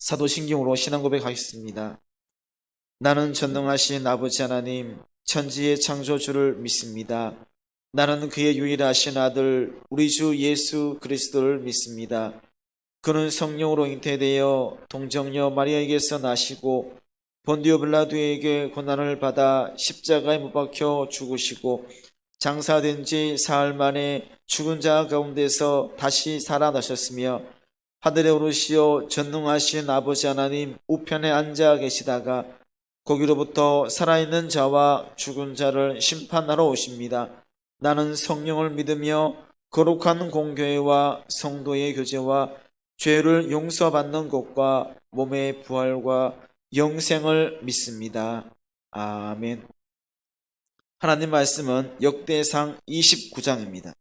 사도신경으로 신앙 고백하겠습니다. 나는 전능하신 아버지 하나님, 천지의 창조주를 믿습니다. 나는 그의 유일하신 아들 우리 주 예수 그리스도를 믿습니다. 그는 성령으로 잉태되어 동정녀 마리아에게서 나시고 본디오 빌라도에게 고난을 받아 십자가에 못 박혀 죽으시고 장사된 지 사흘 만에 죽은 자 가운데서 다시 살아나셨으며 하늘에 오르시어 전능하신 아버지 하나님 우편에 앉아 계시다가 거기로부터 살아있는 자와 죽은 자를 심판하러 오십니다. 나는 성령을 믿으며 거룩한 공교회와 성도의 교제와 죄를 용서받는 것과 몸의 부활과 영생을 믿습니다. 아멘. 하나님 말씀은 역대상 29장입니다.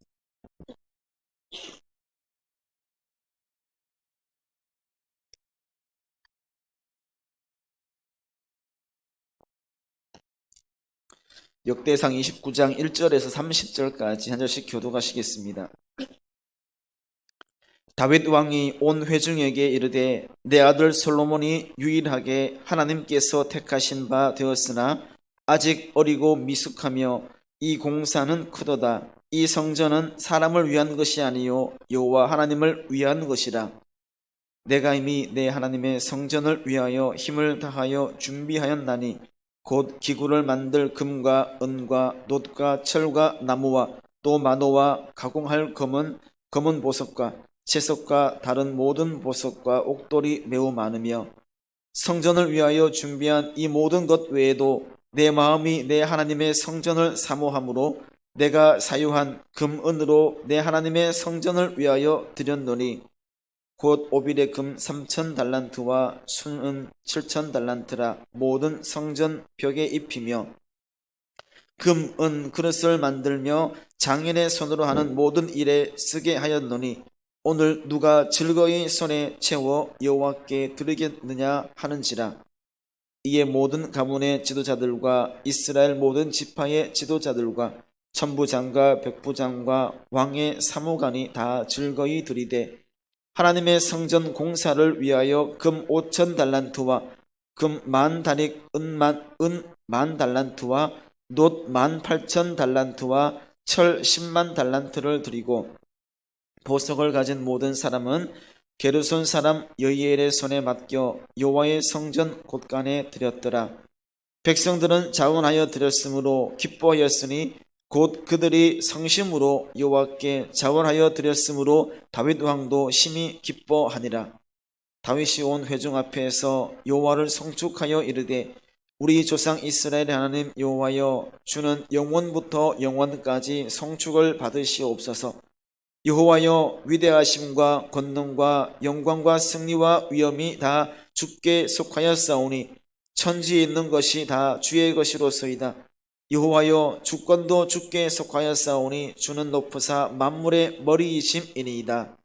역대상 29장 1절에서 30절까지 한 절씩 교독하시겠습니다. 다윗 왕이 온 회중에게 이르되 내 아들 솔로몬이 유일하게 하나님께서 택하신 바 되었으나 아직 어리고 미숙하며 이 공사는 크도다. 이 성전은 사람을 위한 것이 아니요 여호와 하나님을 위한 것이라. 내가 이미 내 하나님의 성전을 위하여 힘을 다하여 준비하였나니 곧 기구를 만들 금과 은과 놋과 철과 나무와 또 만호와 가공할 검은 보석과 채석과 다른 모든 보석과 옥돌이 매우 많으며 성전을 위하여 준비한 이 모든 것 외에도 내 마음이 내 하나님의 성전을 사모함으로 내가 사유한 금은으로 내 하나님의 성전을 위하여 드렸노니 곧 오빌의 금 3,000달란트와 순은 7,000달란트라. 모든 성전 벽에 입히며 금, 은 그릇을 만들며 장인의 손으로 하는 모든 일에 쓰게 하였노니 오늘 누가 즐거이 손에 채워 여호와께 드리겠느냐 하는지라. 이에 모든 가문의 지도자들과 이스라엘 모든 지파의 지도자들과 천부장과 백부장과 왕의 사무관이 다 즐거이 드리되 하나님의 성전 공사를 위하여 금 5,000달란트와 금 10,000다릭 은 10,000달란트와 놋 18,000달란트와 철 100,000달란트를 드리고 보석을 가진 모든 사람은 게르손 사람 여이엘의 손에 맡겨 여호와의 성전 곳간에 드렸더라. 백성들은 자원하여 드렸으므로 기뻐하였으니 곧 그들이 성심으로 여호와께 자원하여 드렸으므로 다윗 왕도 심히 기뻐하니라. 다윗이 온 회중 앞에서 여호와를 송축하여 이르되 우리 조상 이스라엘의 하나님 여호와여, 주는 영원부터 영원까지 송축을 받으시옵소서. 여호와여, 위대하심과 권능과 영광과 승리와 위엄이 다 주께 속하였사오니 천지에 있는 것이 다 주의 것이로소이다. 여호와여, 주권도 주께 속하였사오니 주는 높으사 만물의 머리이심이니이다.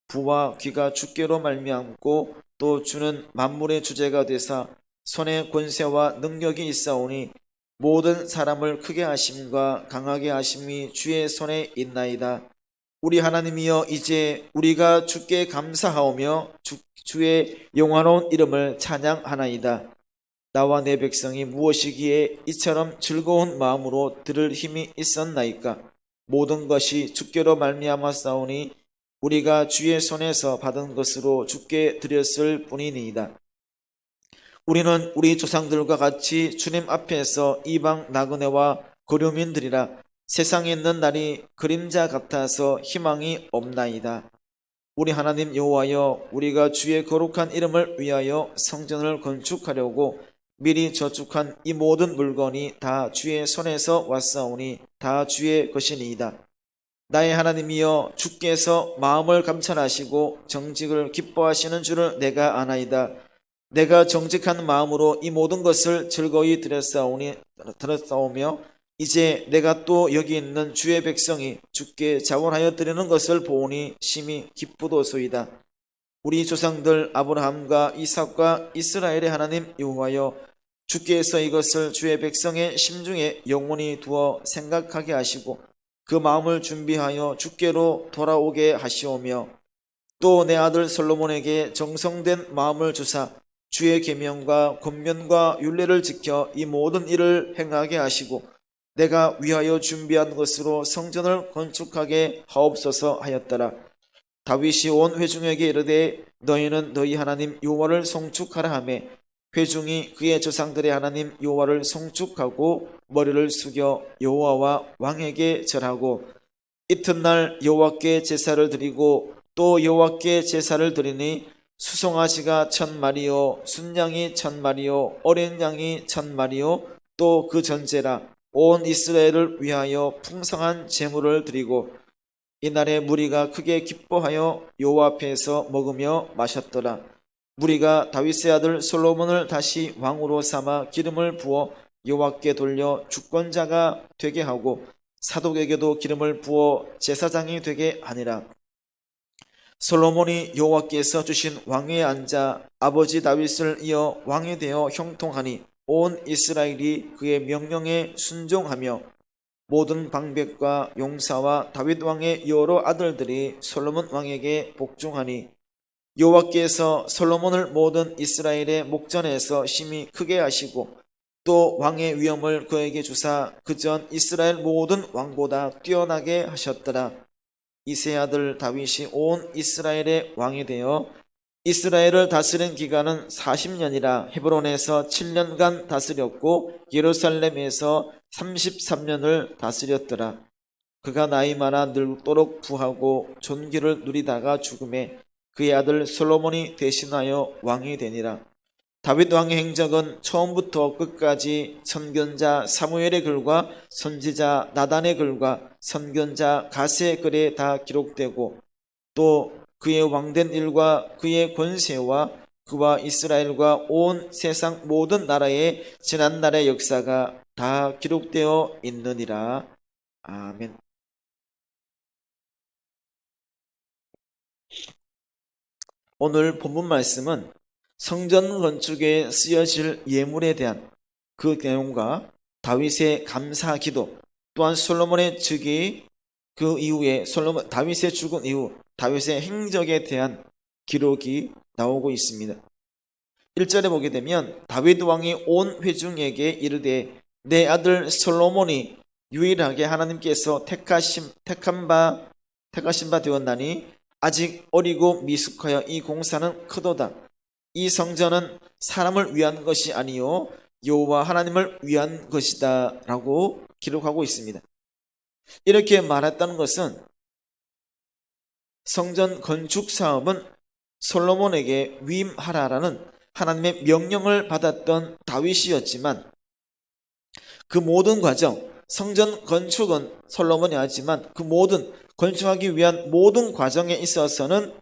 부와 귀가 주께로 말미암고 또 주는 만물의 주제가 되사 손에 권세와 능력이 있사오니 모든 사람을 크게 하심과 강하게 하심이 주의 손에 있나이다. 우리 하나님이여, 이제 우리가 주께 감사하오며 주의 영화로운 이름을 찬양하나이다. 나와 내 백성이 무엇이기에 이처럼 즐거운 마음으로 들을 힘이 있었나이까? 모든 것이 주께로 말미암았사오니 우리가 주의 손에서 받은 것으로 주께 드렸을 뿐이니이다. 우리는 우리 조상들과 같이 주님 앞에서 이방 나그네와 거류민들이라. 세상에 있는 날이 그림자 같아서 희망이 없나이다. 우리 하나님 여호와여, 우리가 주의 거룩한 이름을 위하여 성전을 건축하려고 미리 저축한 이 모든 물건이 다 주의 손에서 왔사오니 다 주의 것이니이다. 나의 하나님이여, 주께서 마음을 감찰하시고 정직을 기뻐하시는 줄을 내가 아나이다. 내가 정직한 마음으로 이 모든 것을 즐거이 드렸사오며 이제 내가 또 여기 있는 주의 백성이 주께 자원하여 드리는 것을 보오니 심히 기쁘도소이다. 우리 조상들 아브라함과 이삭과 이스라엘의 하나님 여호와여, 주께서 이것을 주의 백성의 심중에 영원히 두어 생각하게 하시고 그 마음을 준비하여 주께로 돌아오게 하시오며 또 내 아들 솔로몬에게 정성된 마음을 주사 주의 계명과 권면과 율례를 지켜 이 모든 일을 행하게 하시고 내가 위하여 준비한 것으로 성전을 건축하게 하옵소서 하였더라. 다윗이 온 회중에게 이르되 너희는 너희 하나님 여호와를 송축하라 하매 회중이 그의 조상들의 하나님 여호와를 송축하고 머리를 숙여 여호와와 왕에게 절하고 이튿날 여호와께 제사를 드리고 또 여호와께 제사를 드리니 수송아지가 1000마리요 순양이 1000마리요 어린 양이 1000마리요 또 그 전제라 온 이스라엘을 위하여 풍성한 제물을 드리고 이날에 무리가 크게 기뻐하여 여호와 앞에서 먹으며 마셨더라. 무리가 다윗의 아들 솔로몬을 다시 왕으로 삼아 기름을 부어 여호와께 돌려 주권자가 되게 하고 사독에게도 기름을 부어 제사장이 되게 하니라. 솔로몬이 여호와께서 주신 왕위에 앉아 아버지 다윗을 이어 왕이 되어 형통하니 온 이스라엘이 그의 명령에 순종하며 모든 방백과 용사와 다윗 왕의 여러 아들들이 솔로몬 왕에게 복종하니 여호와께서 솔로몬을 모든 이스라엘의 목전에서 심히 크게 하시고 또 왕의 위엄을 그에게 주사 그전 이스라엘 모든 왕보다 뛰어나게 하셨더라. 이세 아들 다윗이 온 이스라엘의 왕이 되어 이스라엘을 다스린 기간은 40년이라 헤브론에서 7년간 다스렸고 예루살렘에서 33년을 다스렸더라. 그가 나이 많아 늙도록 부하고 존귀를 누리다가 죽음에 그의 아들 솔로몬이 대신하여 왕이 되니라. 다윗 왕의 행적은 처음부터 끝까지 선견자 사무엘의 글과 선지자 나단의 글과 선견자 가세의 글에 다 기록되고 또 그의 왕된 일과 그의 권세와 그와 이스라엘과 온 세상 모든 나라의 지난날의 역사가 다 기록되어 있느니라. 아멘. 오늘 본문 말씀은 성전 건축에 쓰여질 예물에 대한 그 내용과 다윗의 감사 기도 또한 솔로몬의 즉위 그 이후에 다윗의 죽은 이후 다윗의 행적에 대한 기록이 나오고 있습니다. 1절에 보게 되면 다윗 왕이 온 회중에게 이르되 내 아들 솔로몬이 유일하게 하나님께서 택하신 바 되었나니 아직 어리고 미숙하여 이 공사는 크도다. 이 성전은 사람을 위한 것이 아니요 여호와 하나님을 위한 것이다 라고 기록하고 있습니다. 이렇게 말했다는 것은 성전 건축 사업은 솔로몬에게 위임하라라는 하나님의 명령을 받았던 다윗이었지만 그 모든 과정, 성전 건축은 솔로몬이 하지만 그 모든 건축하기 위한 모든 과정에 있어서는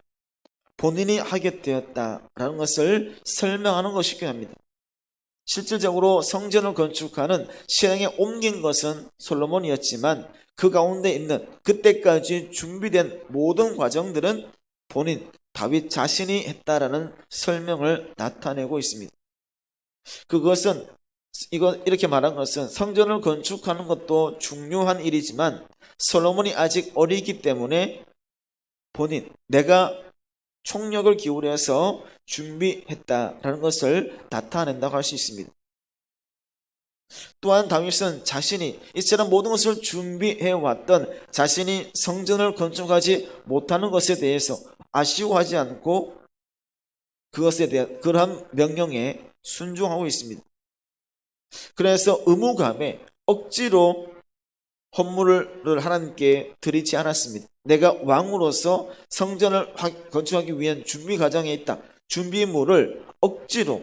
본인이 하게 되었다라는 것을 설명하는 것이긴 합니다. 실질적으로 성전을 건축하는 실행에 옮긴 것은 솔로몬이었지만 그 가운데 있는 그때까지 준비된 모든 과정들은 본인 다윗 자신이 했다라는 설명을 나타내고 있습니다. 그것은 이렇게 말한 것은 성전을 건축하는 것도 중요한 일이지만 솔로몬이 아직 어리기 때문에 본인 내가 총력을 기울여서 준비했다라는 것을 나타낸다고 할 수 있습니다. 또한 다윗은 자신이 이처럼 모든 것을 준비해왔던 자신이 성전을 건축하지 못하는 것에 대해서 아쉬워하지 않고 그것에 대한 그러한 명령에 순종하고 있습니다. 그래서 의무감에 억지로 헌물을 하나님께 드리지 않았습니다. 내가 왕으로서 성전을 건축하기 위한 준비 과정에 있다. 준비물을 억지로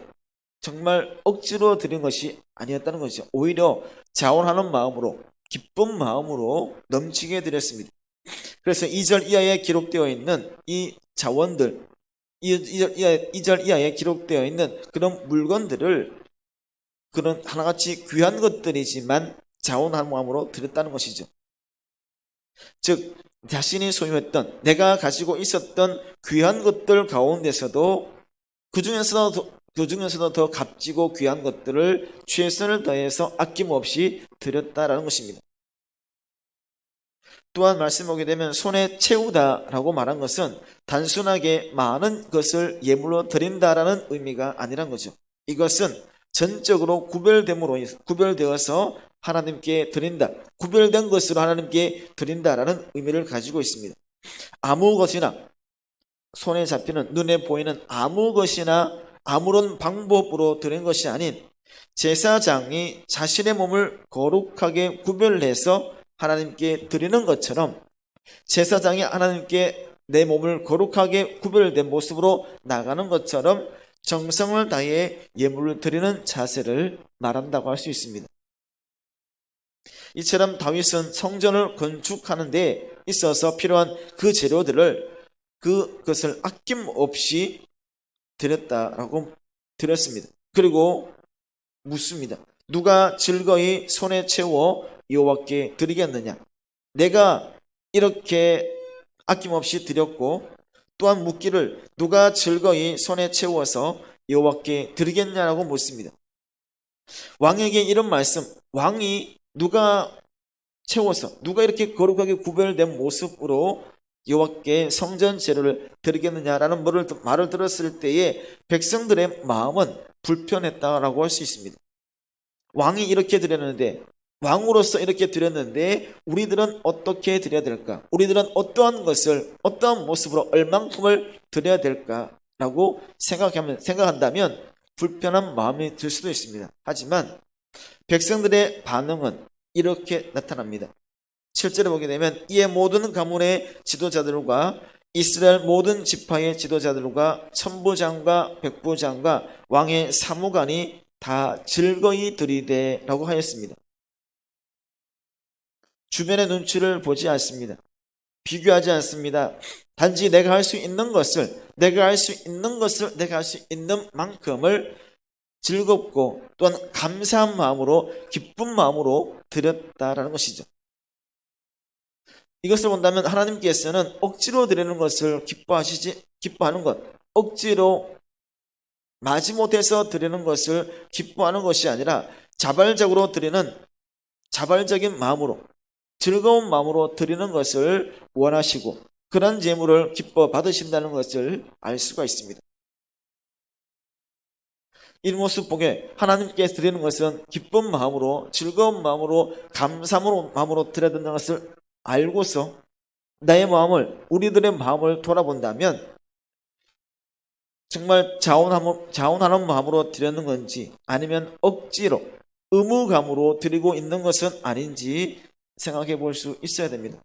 정말 억지로 드린 것이 아니었다는 것이죠. 오히려 자원하는 마음으로 기쁜 마음으로 넘치게 드렸습니다. 그래서 2절 이하에 기록되어 있는 이 자원들 2절 이하에 기록되어 있는 그런 물건들을 그런 하나같이 귀한 것들이지만 자원한 마음으로 드렸다는 것이죠. 즉 자신이 소유했던 내가 가지고 있었던 귀한 것들 가운데서도 그 중에서도 더 값지고 귀한 것들을 최선을 다해서 아낌없이 드렸다라는 것입니다. 또한 말씀 보게 되면 손에 채우다라고 말한 것은 단순하게 많은 것을 예물로 드린다라는 의미가 아니란 거죠. 이것은 전적으로 구별되어서 하나님께 드린다, 구별된 것으로 하나님께 드린다라는 의미를 가지고 있습니다. 아무 것이나, 손에 잡히는, 눈에 보이는 아무 것이나 아무런 방법으로 드린 것이 아닌 제사장이 자신의 몸을 거룩하게 구별해서 하나님께 드리는 것처럼, 제사장이 하나님께 내 몸을 거룩하게 구별된 모습으로 나가는 것처럼 정성을 다해 예물을 드리는 자세를 말한다고 할 수 있습니다. 이처럼 다윗은 성전을 건축하는 데 있어서 필요한 그 재료들을, 그것을 아낌없이 드렸습니다. 그리고 묻습니다. 누가 즐거이 손에 채워 여호와께 드리겠느냐? 내가 이렇게 아낌없이 드렸고, 또한 묻기를 누가 즐거이 손에 채워서 여호와께 드리겠냐라고 묻습니다. 왕에게 이런 말씀, 왕이 누가 채워서, 누가 이렇게 거룩하게 구별된 모습으로 여호와께 성전 제료를 드리겠느냐라는 말을 들었을 때에 백성들의 마음은 불편했다라고 할 수 있습니다. 왕이 이렇게 드렸는데, 왕으로서 이렇게 드렸는데 우리들은 어떻게 드려야 될까? 우리들은 어떠한 것을, 어떠한 모습으로 얼만큼을 드려야 될까라고 생각한다면 불편한 마음이 들 수도 있습니다. 하지만 백성들의 반응은 이렇게 나타납니다. 7절에 보게 되면 이에 모든 가문의 지도자들과 이스라엘 모든 지파의 지도자들과 천부장과 백부장과 왕의 사무관이 다 즐거이 드리되 라고 하였습니다. 주변의 눈치를 보지 않습니다. 비교하지 않습니다. 단지 내가 할 수 있는 것을, 내가 할 수 있는 만큼을 즐겁고 또한 감사한 마음으로, 기쁜 마음으로 드렸다라는 것이죠. 이것을 본다면 하나님께서는 억지로 드리는 것을 기뻐하는 것, 억지로 마지못해서 드리는 것을 기뻐하는 것이 아니라 자발적으로 드리는, 자발적인 마음으로, 즐거운 마음으로 드리는 것을 원하시고 그런 제물을 기뻐 받으신다는 것을 알 수가 있습니다. 이 모습 보게 하나님께 드리는 것은 기쁜 마음으로, 즐거운 마음으로, 감사한 마음으로 드려야 된다는 것을 알고서 나의 마음을, 우리들의 마음을 돌아본다면 정말 자원하는 마음으로 드리는 건지 아니면 억지로, 의무감으로 드리고 있는 것은 아닌지 생각해 볼 수 있어야 됩니다.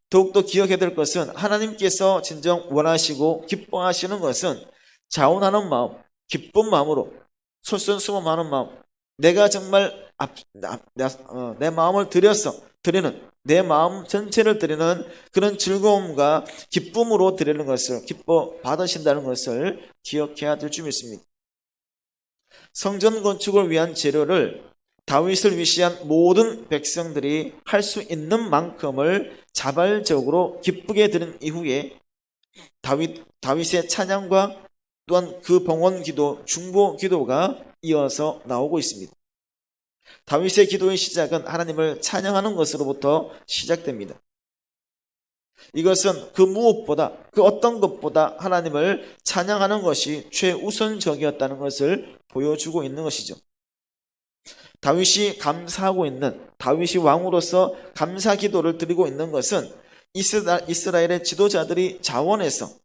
더욱더 기억해야 될 것은 하나님께서 진정 원하시고 기뻐하시는 것은 자원하는 마음, 기쁜 마음으로, 솔선수범하는 마음, 내가 정말 내 마음을 들여서 드리는, 내 마음 전체를 드리는 그런 즐거움과 기쁨으로 드리는 것을 기뻐 받으신다는 것을 기억해야 될 줄 믿습니다. 성전 건축을 위한 재료를 다윗을 위시한 모든 백성들이 할 수 있는 만큼을 자발적으로 기쁘게 드린 이후에 다윗의 찬양과 또한 그 봉헌 기도, 중보 기도가 이어서 나오고 있습니다. 다윗의 기도의 시작은 하나님을 찬양하는 것으로부터 시작됩니다. 이것은 그 무엇보다, 그 어떤 것보다 하나님을 찬양하는 것이 최우선적이었다는 것을 보여주고 있는 것이죠. 다윗이 감사하고 있는, 다윗이 왕으로서 감사 기도를 드리고 있는 것은 이스라엘의 지도자들이 자원해서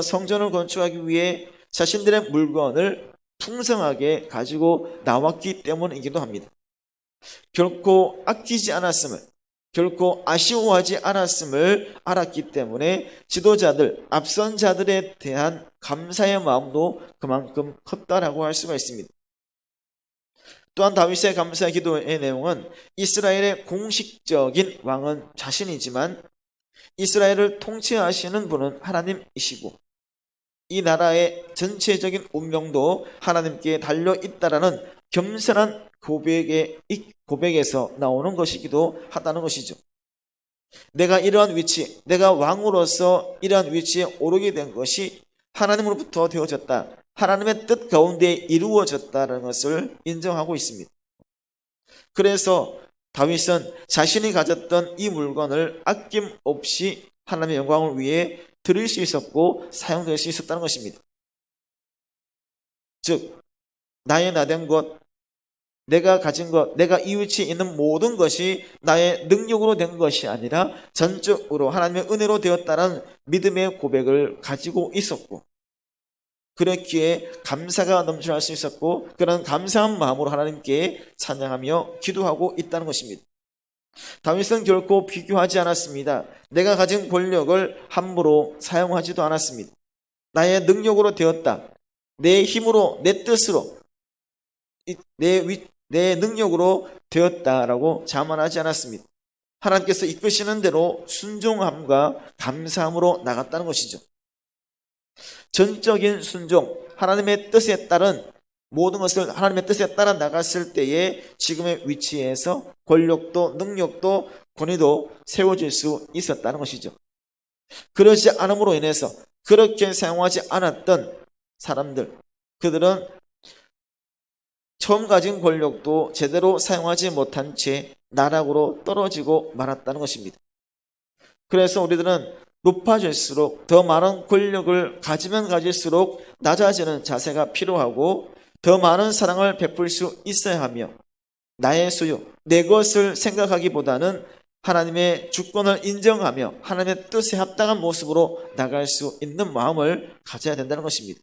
성전을 건축하기 위해 자신들의 물건을 풍성하게 가지고 나왔기 때문이기도 합니다. 결코 아끼지 않았음을, 결코 아쉬워하지 않았음을 알았기 때문에 지도자들, 앞선 자들에 대한 감사의 마음도 그만큼 컸다라고 할 수가 있습니다. 또한 다윗의 감사 기도의 내용은 이스라엘의 공식적인 왕은 자신이지만 이스라엘을 통치하시는 분은 하나님이시고 이 나라의 전체적인 운명도 하나님께 달려 있다라는 겸손한 고백에서 나오는 것이기도 하다는 것이죠. 내가 이러한 위치, 내가 왕으로서 이러한 위치에 오르게 된 것이 하나님으로부터 되어졌다, 하나님의 뜻 가운데 이루어졌다는 것을 인정하고 있습니다. 그래서 다윗은 자신이 가졌던 이 물건을 아낌없이 하나님의 영광을 위해 드릴 수 있었고 사용될 수 있었다는 것입니다. 즉 나의 나된 것, 내가 가진 것, 내가 이 위치에 있는 모든 것이 나의 능력으로 된 것이 아니라 전적으로 하나님의 은혜로 되었다는 믿음의 고백을 가지고 있었고, 그랬기에 감사가 넘쳐날 수 있었고, 그런 감사한 마음으로 하나님께 찬양하며 기도하고 있다는 것입니다. 다윗은 결코 비교하지 않았습니다. 내가 가진 권력을 함부로 사용하지도 않았습니다. 나의 능력으로 되었다, 내 힘으로, 내 뜻으로, 내 능력으로 되었다라고 자만하지 않았습니다. 하나님께서 이끄시는 대로 순종함과 감사함으로 나갔다는 것이죠. 전적인 순종, 하나님의 뜻에 따른 모든 것을 하나님의 뜻에 따라 나갔을 때에 지금의 위치에서 권력도 능력도 권위도 세워질 수 있었다는 것이죠. 그러지 않음으로 인해서 그렇게 사용하지 않았던 사람들, 그들은 처음 가진 권력도 제대로 사용하지 못한 채 나락으로 떨어지고 말았다는 것입니다. 그래서 우리들은 높아질수록 더 많은 권력을 가지면 가질수록 낮아지는 자세가 필요하고 더 많은 사랑을 베풀 수 있어야 하며 나의 소유, 내 것을 생각하기보다는 하나님의 주권을 인정하며 하나님의 뜻에 합당한 모습으로 나갈 수 있는 마음을 가져야 된다는 것입니다.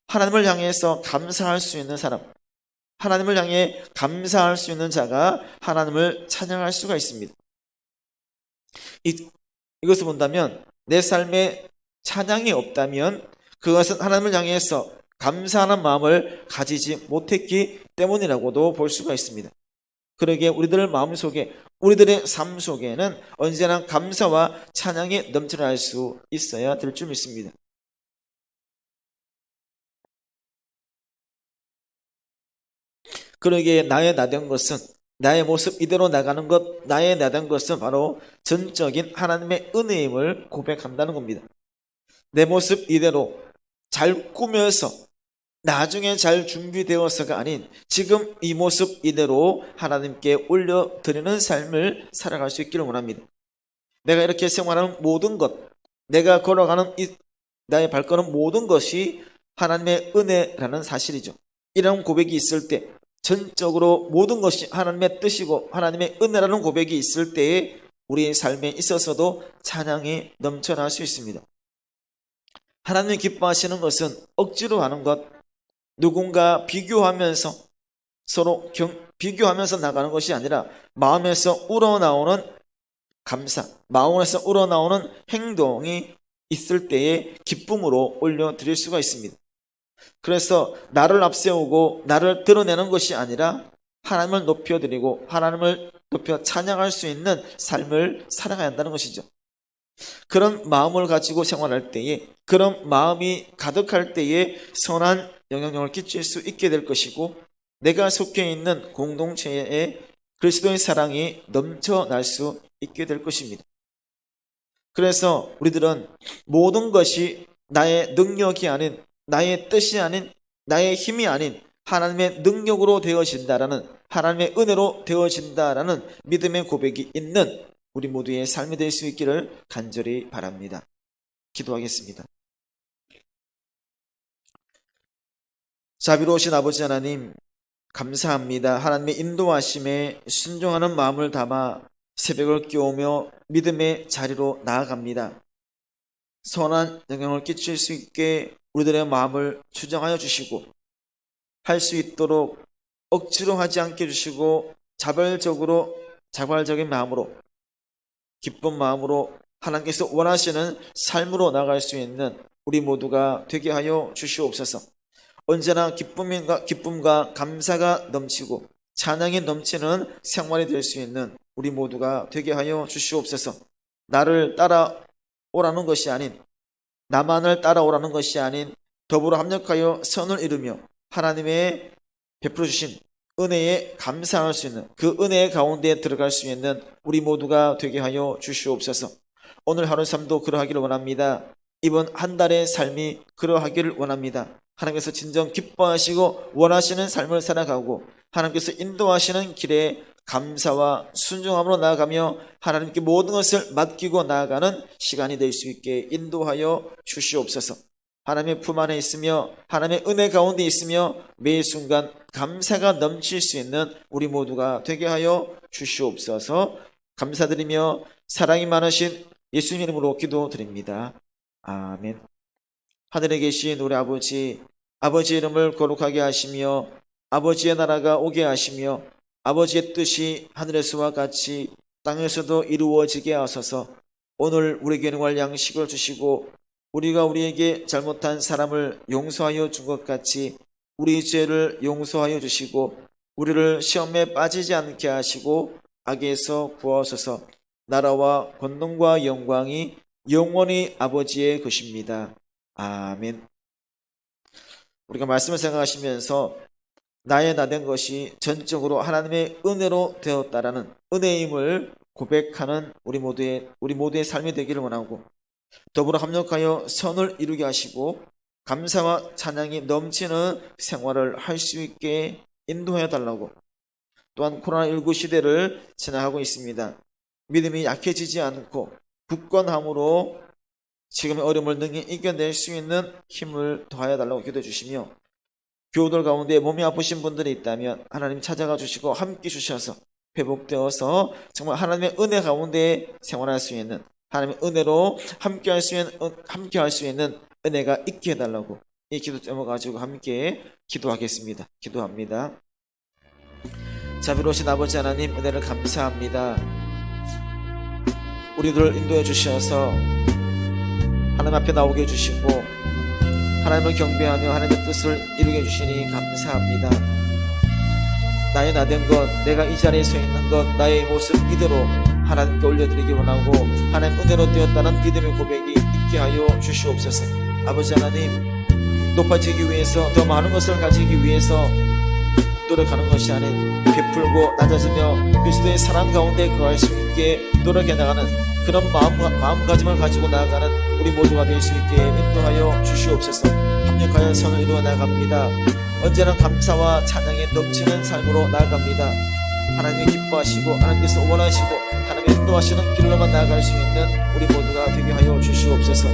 하나님을 향해서 감사할 수 있는 사람, 하나님을 향해 감사할 수 있는 자가 하나님을 찬양할 수가 있습니다. 이것을 본다면 내 삶에 찬양이 없다면 그것은 하나님을 향해서 감사하는 마음을 가지지 못했기 때문이라고도 볼 수가 있습니다. 그러기에 우리들 마음속에, 우리들의 삶 속에는 언제나 감사와 찬양이 넘쳐날 수 있어야 될 줄 믿습니다. 그러기에 나의 나된 것은, 나의 모습 이대로 나가는 것, 나의 나된 것은 바로 전적인 하나님의 은혜임을 고백한다는 겁니다. 내 모습 이대로 잘 꾸며서 나중에 잘 준비되어서가 아닌 지금 이 모습 이대로 하나님께 올려드리는 삶을 살아갈 수 있기를 원합니다. 내가 이렇게 생활하는 모든 것, 내가 걸어가는 나의 발걸음 모든 것이 하나님의 은혜라는 사실이죠. 이런 고백이 있을 때, 전적으로 모든 것이 하나님의 뜻이고 하나님의 은혜라는 고백이 있을 때에 우리의 삶에 있어서도 찬양이 넘쳐날 수 있습니다. 하나님이 기뻐하시는 것은 억지로 하는 것, 누군가 비교하면서 서로 비교하면서 나가는 것이 아니라 마음에서 우러나오는 감사, 마음에서 우러나오는 행동이 있을 때에 기쁨으로 올려드릴 수가 있습니다. 그래서 나를 앞세우고 나를 드러내는 것이 아니라 하나님을 높여드리고 하나님을 높여 찬양할 수 있는 삶을 살아가야 한다는 것이죠. 그런 마음을 가지고 생활할 때에, 그런 마음이 가득할 때에 선한 영향력을 끼칠 수 있게 될 것이고, 내가 속해 있는 공동체에 그리스도의 사랑이 넘쳐날 수 있게 될 것입니다. 그래서 우리들은 모든 것이 나의 능력이 아닌, 나의 뜻이 아닌, 나의 힘이 아닌 하나님의 능력으로 되어진다라는, 하나님의 은혜로 되어진다라는 믿음의 고백이 있는 우리 모두의 삶이 될 수 있기를 간절히 바랍니다. 기도하겠습니다. 자비로우신 아버지 하나님, 감사합니다. 하나님의 인도하심에 순종하는 마음을 담아 새벽을 깨우며 믿음의 자리로 나아갑니다. 선한 영향을 끼칠 수 있게 우리들의 마음을 추정하여 주시고, 할 수 있도록 억지로 하지 않게 해주시고, 자발적인 마음으로, 기쁜 마음으로 하나님께서 원하시는 삶으로 나갈 수 있는 우리 모두가 되게 하여 주시옵소서. 언제나 기쁨과 감사가 넘치고 찬양이 넘치는 생활이 될 수 있는 우리 모두가 되게 하여 주시옵소서. 나를 따라오라는 것이 아닌, 나만을 따라오라는 것이 아닌 더불어 합력하여 선을 이루며 하나님의 베풀어 주신 은혜에 감사할 수 있는, 그 은혜의 가운데 들어갈 수 있는 우리 모두가 되게 하여 주시옵소서. 오늘 하루 삶도 그러하기를 원합니다. 이번 한 달의 삶이 그러하기를 원합니다. 하나님께서 진정 기뻐하시고 원하시는 삶을 살아가고 하나님께서 인도하시는 길에 감사와 순종함으로 나아가며 하나님께 모든 것을 맡기고 나아가는 시간이 될 수 있게 인도하여 주시옵소서. 하나님의 품 안에 있으며 하나님의 은혜 가운데 있으며 매 순간 감사가 넘칠 수 있는 우리 모두가 되게 하여 주시옵소서. 감사드리며 사랑이 많으신 예수님 이름으로 기도드립니다. 아멘. 하늘에 계신 우리 아버지, 아버지의 이름을 거룩하게 하시며 아버지의 나라가 오게 하시며 아버지의 뜻이 하늘에서와 같이 땅에서도 이루어지게 하소서. 오늘 우리에게 일용할 양식을 주시고 우리가 우리에게 잘못한 사람을 용서하여 준 것 같이 우리 죄를 용서하여 주시고 우리를 시험에 빠지지 않게 하시고 악에서 구하소서. 나라와 권능과 영광이 영원히 아버지의 것입니다. 아멘. 우리가 말씀을 생각하시면서 나의 나 된 것이 전적으로 하나님의 은혜로 되었다라는 은혜임을 고백하는 우리 모두의 삶이 되기를 원하고, 더불어 합력하여 선을 이루게 하시고 감사와 찬양이 넘치는 생활을 할 수 있게 인도해 달라고, 또한 코로나19 시대를 지나가고 있습니다. 믿음이 약해지지 않고 굳건함으로 지금의 어려움을 능히 이겨낼 수 있는 힘을 더하여 달라고 기도해 주시며, 교우들 가운데 몸이 아프신 분들이 있다면 하나님 찾아가 주시고 함께 주셔서 회복되어서 정말 하나님의 은혜 가운데 생활할 수 있는, 하나님의 은혜로 함께 할 수 있는 은혜가 있게 해달라고 이 기도 제목 가지고 함께 기도하겠습니다. 기도합니다. 자비로우신 아버지 하나님, 은혜를 감사합니다. 우리들을 인도해 주셔서 하나님 앞에 나오게 해주시고 하나님을 경배하며 하나님의 뜻을 이루게 해주시니 감사합니다. 나의 나 된 것, 내가 이 자리에 서 있는 것, 나의 모습 이대로 하나님께 올려드리기 원하고 하나님 은혜로 되었다는 믿음의 고백이 있게 하여 주시옵소서. 아버지 하나님, 높아지기 위해서 더 많은 것을 가지기 위해서 노력하는 것이 아닌 베풀고 낮아지며 그리스도의 사랑 가운데 거할 수 있게 노력해 나가는 그런 마음가짐을 가지고 나아가는 우리 모두가 될 수 있게 인도하여 주시옵소서. 합력하여 선을 이루어 나갑니다. 언제나 감사와 찬양에 넘치는 삶으로 나아갑니다. 하나님이 기뻐하시고 하나님께서 원하시고 하나님의 인도하시는 길로만 나아갈 수 있는 우리 모두가 되게 하여 주시옵소서.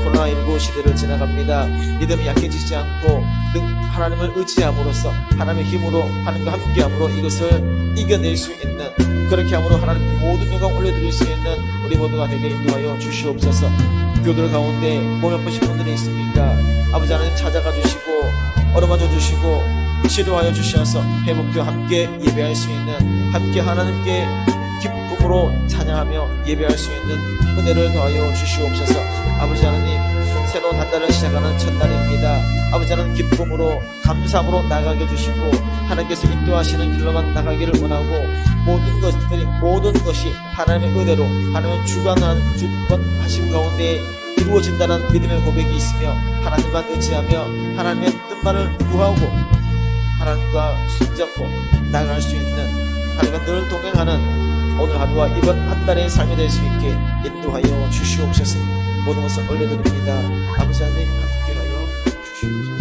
코로나19 시대를 지나갑니다. 믿음이 약해지지 않고 하나님을 의지함으로써 하나님의 힘으로 하나님과 함께함으로 이것을 이겨낼 수 있는, 그렇게 함으로 하나님 모든 영광 올려드릴 수 있는 우리 모두가 되게 인도하여 주시옵소서. 교들 가운데 몸이 아프신 분들이 있습니까? 아버지 하나님 찾아가 주시고 어루만져 주시고 치료하여 주셔서 회복되어 함께 예배할 수 있는, 함께 하나님께 기쁨으로 찬양하며 예배할 수 있는 은혜를 더하여 주시옵소서. 아버지 하나님, 새로운 한 달을 시작하는 첫날입니다. 아버지 하나님, 기쁨으로 감사함으로 나가게 해주시고 하나님께서 인도하시는 길로만 나가기를 원하고 모든 것이 하나님의 은혜로 하나님의 주관하시고 가운데 이루어진다는 믿음의 고백이 있으며 하나님만 의지하며 하나님의 뜻만을 구하고 하나님과 손잡고 나갈 수 있는, 하나님과 늘 동행하는 오늘 하루와 이번 한 달의 삶이 될 수 있게 인도하여 주시옵소서. 모든 것을 올려드립니다. 아버지 하나님, 함께하여 주시옵소서.